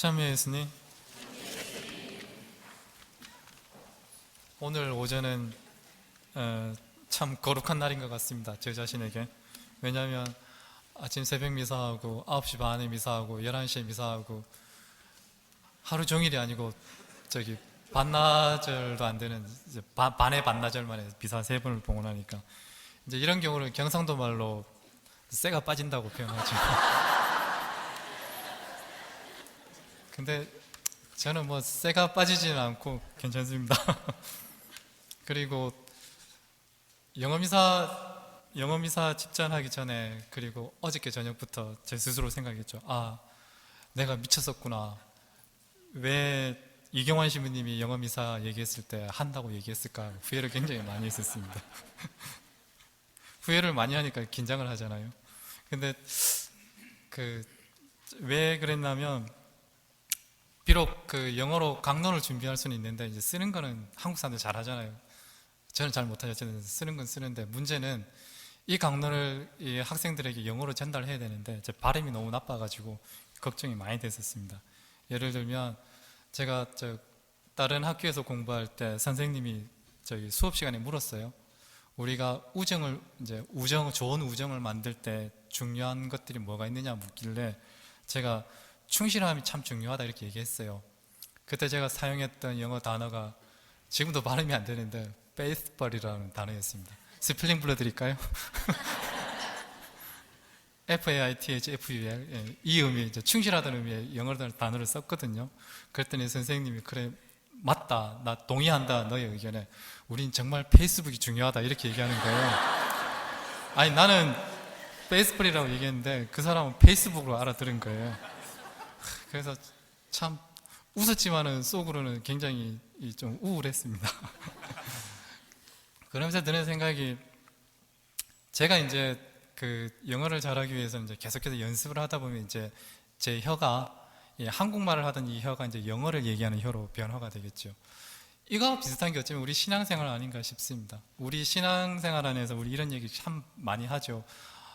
참여 예수님, 오늘 오전은 참 거룩한 날인 것 같습니다. 저 자신에게. 왜냐하면 아침 새벽 미사하고 9시 반에 미사하고 11시에 미사하고 하루 종일이 아니고 저기 반나절도 안 되는 이제 반의 반나절 만에 미사 3번을 봉헌하니까 이제 이런 경우를 경상도 말로 쇠가 빠진다고 표현하죠. 근데 저는 뭐 쇠가 빠지지는 않고 괜찮습니다. 그리고 영어미사 집전하기 전에 그리고 어저께 저녁부터 제 스스로 생각했죠. 아, 내가 미쳤었구나. 왜 이경환 신부님이 영어미사 얘기했을 때 한다고 얘기했을까 후회를 굉장히 많이 했었습니다. 후회를 많이 하니까 긴장을 하잖아요. 근데 왜 그랬냐면 비록 영어로 강론을 준비할 수는 있는데 이제 쓰는 거는 한국 사람들 잘 하잖아요. 저는 잘 못하죠. 저는 쓰는 건 쓰는데 문제는 이 강론을 이 학생들에게 영어로 전달해야 되는데 제 발음이 너무 나빠가지고 걱정이 많이 됐었습니다. 예를 들면 제가 다른 학교에서 공부할 때 선생님이 저희 수업 시간에 물었어요. 우리가 좋은 우정을 만들 때 중요한 것들이 뭐가 있느냐 묻길래 제가 충실함이 참 중요하다 이렇게 얘기했어요. 그때 제가 사용했던 영어 단어가 지금도 발음이 안 되는데 faithful이라는 단어였습니다. 스펠링 불러드릴까요? faithful. 예, 이 의미, 충실하다는 의미의 영어 단어를 썼거든요. 그랬더니 선생님이 그래 맞다, 나 동의한다 너의 의견에. 우린 정말 페이스북이 중요하다 이렇게 얘기하는 거예요. 아니 나는 페이스북이라고 얘기했는데 그 사람은 페이스북으로 알아들은 거예요. 그래서 참 웃었지만은 속으로는 굉장히 좀 우울했습니다. 그러면서 드는 생각이 제가 이제 영어를 잘하기 위해서 이제 계속해서 연습을 하다 보면 이제 제 혀가 한국말을 하던 이 혀가 이제 영어를 얘기하는 혀로 변화가 되겠죠. 이거와 비슷한 게 어쩌면 우리 신앙생활 아닌가 싶습니다. 우리 신앙생활 안에서 우리 이런 얘기 참 많이 하죠.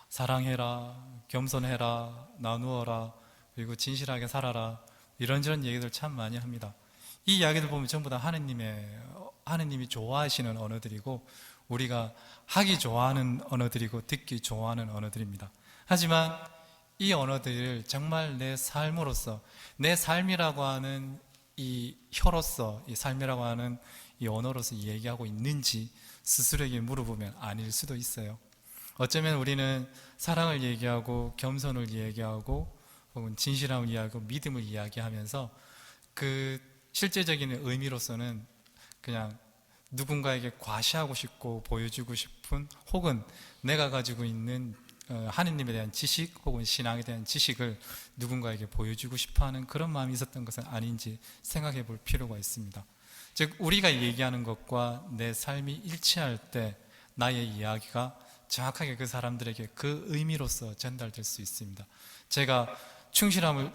사랑해라, 겸손해라, 나누어라, 그리고 진실하게 살아라. 이런저런 얘기들 참 많이 합니다. 이 이야기들 보면 전부 다 하느님이 좋아하시는 언어들이고 우리가 하기 좋아하는 언어들이고 듣기 좋아하는 언어들입니다. 하지만 이 언어들을 정말 내 삶으로서, 내 삶이라고 하는 이 혀로서, 이 삶이라고 하는 이 언어로서 얘기하고 있는지 스스로에게 물어보면 아닐 수도 있어요. 어쩌면 우리는 사랑을 얘기하고 겸손을 얘기하고 혹은 진실함을 이야기하고 믿음을 이야기하면서 그 실제적인 의미로서는 그냥 누군가에게 과시하고 싶고 보여주고 싶은 혹은 내가 가지고 있는 하느님에 대한 지식 혹은 신앙에 대한 지식을 누군가에게 보여주고 싶어하는 그런 마음이 있었던 것은 아닌지 생각해 볼 필요가 있습니다. 즉 우리가 얘기하는 것과 내 삶이 일치할 때 나의 이야기가 정확하게 그 사람들에게 그 의미로서 전달될 수 있습니다. 제가 충실함을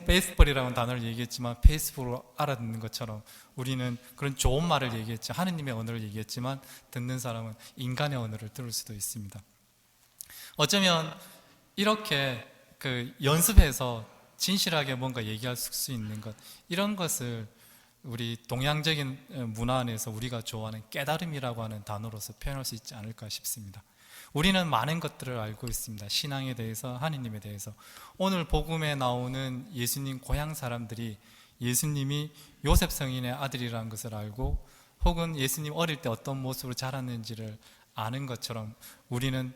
페이스풀이라는 단어를 얘기했지만 페이스풀로 알아듣는 것처럼 우리는 그런 좋은 말을 얘기했죠. 하느님의 언어를 얘기했지만 듣는 사람은 인간의 언어를 들을 수도 있습니다. 어쩌면 이렇게 연습해서 진실하게 뭔가 얘기할 수 있는 것, 이런 것을 우리 동양적인 문화 안에서 우리가 좋아하는 깨달음이라고 하는 단어로서 표현할 수 있지 않을까 싶습니다. 우리는 많은 것들을 알고 있습니다. 신앙에 대해서, 하느님에 대해서. 오늘 복음에 나오는 예수님 고향 사람들이 예수님이 요셉 성인의 아들이라는 것을 알고 혹은 예수님 어릴 때 어떤 모습으로 자랐는지를 아는 것처럼 우리는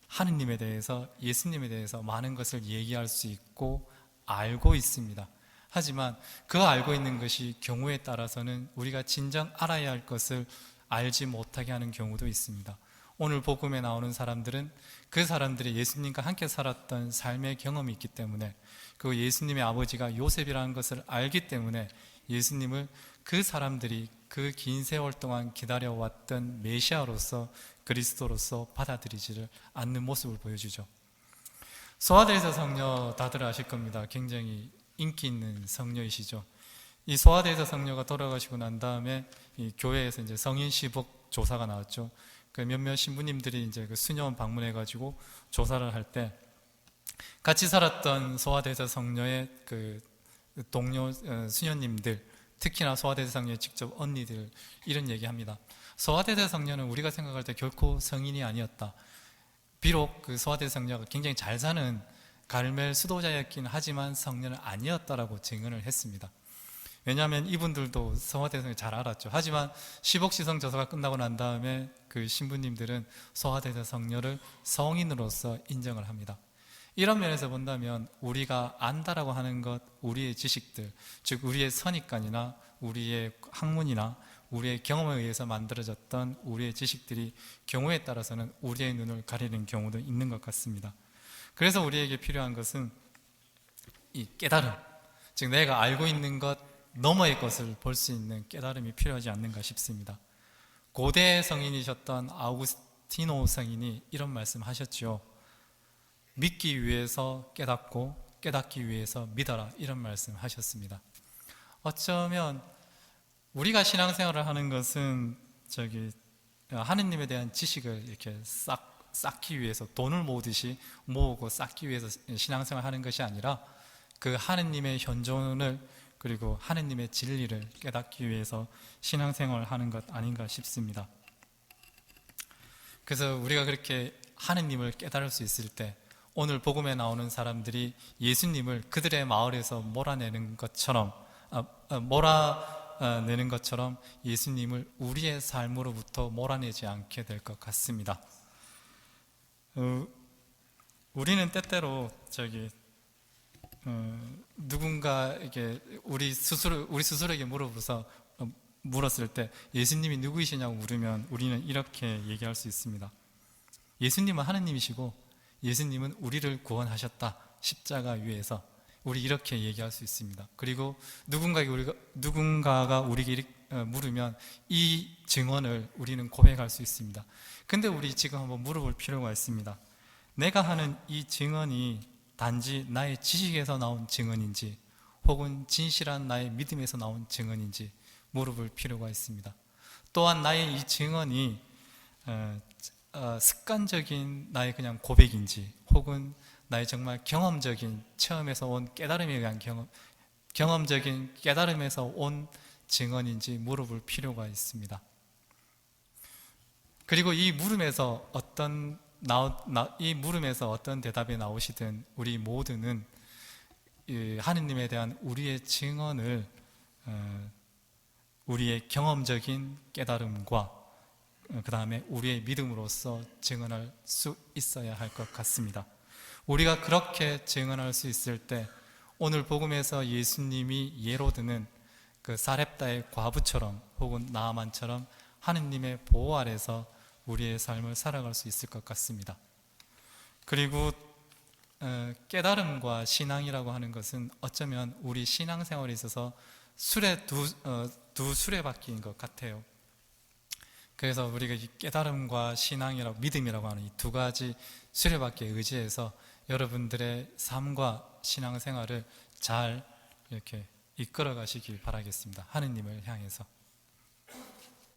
하느님에 대해서, 예수님에 대해서 많은 것을 얘기할 수 있고 알고 있습니다. 하지만 그 알고 있는 것이 경우에 따라서는 우리가 진정 알아야 할 것을 알지 못하게 하는 경우도 있습니다. 오늘 복음에 나오는 사람들은 그 사람들이 예수님과 함께 살았던 삶의 경험이 있기 때문에 그 예수님의 아버지가 요셉이라는 것을 알기 때문에 예수님을 그 사람들이 그 긴 세월 동안 기다려왔던 메시아로서 그리스도로서 받아들이지를 않는 모습을 보여주죠. 소아데레사 성녀 다들 아실 겁니다. 굉장히 인기 있는 성녀이시죠. 이 소아데레사 성녀가 돌아가시고 난 다음에 이 교회에서 이제 성인 시복 조사가 나왔죠. 몇몇 신부님들이 이제 그 수녀원 방문해가지고 조사를 할 때 같이 살았던 소아데레사 성녀의 동료 수녀님들, 특히나 소아대대 성녀의 직접 언니들 이런 얘기합니다. 소아대대 성녀는 우리가 생각할 때 결코 성인이 아니었다. 비록 그 소아대대 성녀가 굉장히 잘 사는 갈멜 수도자였긴 하지만 성녀는 아니었다라고 증언을 했습니다. 왜냐하면 이분들도 소아대대 성녀 잘 알았죠. 하지만 시복시성 저서가 끝나고 난 다음에 그 신부님들은 소아대대 성녀를 성인으로서 인정을 합니다. 이런 면에서 본다면 우리가 안다라고 하는 것, 우리의 지식들, 즉 우리의 선입관이나 우리의 학문이나 우리의 경험에 의해서 만들어졌던 우리의 지식들이 경우에 따라서는 우리의 눈을 가리는 경우도 있는 것 같습니다. 그래서 우리에게 필요한 것은 이 깨달음, 즉 내가 알고 있는 것 너머의 것을 볼 수 있는 깨달음이 필요하지 않는가 싶습니다. 고대 성인이셨던 아우구스티노 성인이 이런 말씀하셨죠. 믿기 위해서 깨닫고 깨닫기 위해서 믿어라, 이런 말씀하셨습니다. 어쩌면 우리가 신앙생활을 하는 것은 하느님에 대한 지식을 이렇게 쌓기 위해서 돈을 모으듯이 모으고 쌓기 위해서 신앙생활을 하는 것이 아니라 그 하느님의 현존을 그리고 하느님의 진리를 깨닫기 위해서 신앙생활을 하는 것 아닌가 싶습니다. 그래서 우리가 그렇게 하느님을 깨달을 수 있을 때 오늘 복음에 나오는 사람들이 예수님을 그들의 마을에서 몰아내는 것처럼 예수님을 우리의 삶으로부터 몰아내지 않게 될 것 같습니다. 우리는 때때로 누군가에게 우리 스스로에게 물었을 때 예수님이 누구이시냐고 물으면 우리는 이렇게 얘기할 수 있습니다. 예수님은 하느님이시고 예수님은 우리를 구원하셨다, 십자가 위에서. 우리 이렇게 얘기할 수 있습니다. 그리고 누군가가 우리에게 물으면 이 증언을 우리는 고백할 수 있습니다. 근데 우리 지금 한번 물어볼 필요가 있습니다. 내가 하는 이 증언이 단지 나의 지식에서 나온 증언인지 혹은 진실한 나의 믿음에서 나온 증언인지 물어볼 필요가 있습니다. 또한 나의 이 증언이 습관적인 나의 그냥 고백인지 혹은 나의 정말 경험적인 체험에서 온 깨달음에 의한 경험적인 깨달음에서 온 증언인지 물어볼 필요가 있습니다. 그리고 이 물음에서 어떤 대답이 나오시든 우리 모두는 하느님에 대한 우리의 증언을 우리의 경험적인 깨달음과 그 다음에 우리의 믿음으로써 증언할 수 있어야 할 것 같습니다. 우리가 그렇게 증언할 수 있을 때 오늘 복음에서 예수님이 예로 드는 그 사렙다의 과부처럼 혹은 나아만처럼 하느님의 보호 아래서 우리의 삶을 살아갈 수 있을 것 같습니다. 그리고 깨달음과 신앙이라고 하는 것은 어쩌면 우리 신앙생활에 있어서 두 수레바퀴인 것 같아요. 그래서 우리가 이 깨달음과 신앙이라고 믿음이라고 하는 이 두 가지 수레바퀴에 의지해서 여러분들의 삶과 신앙생활을 잘 이렇게 이끌어 가시길 바라겠습니다. 하느님을 향해서.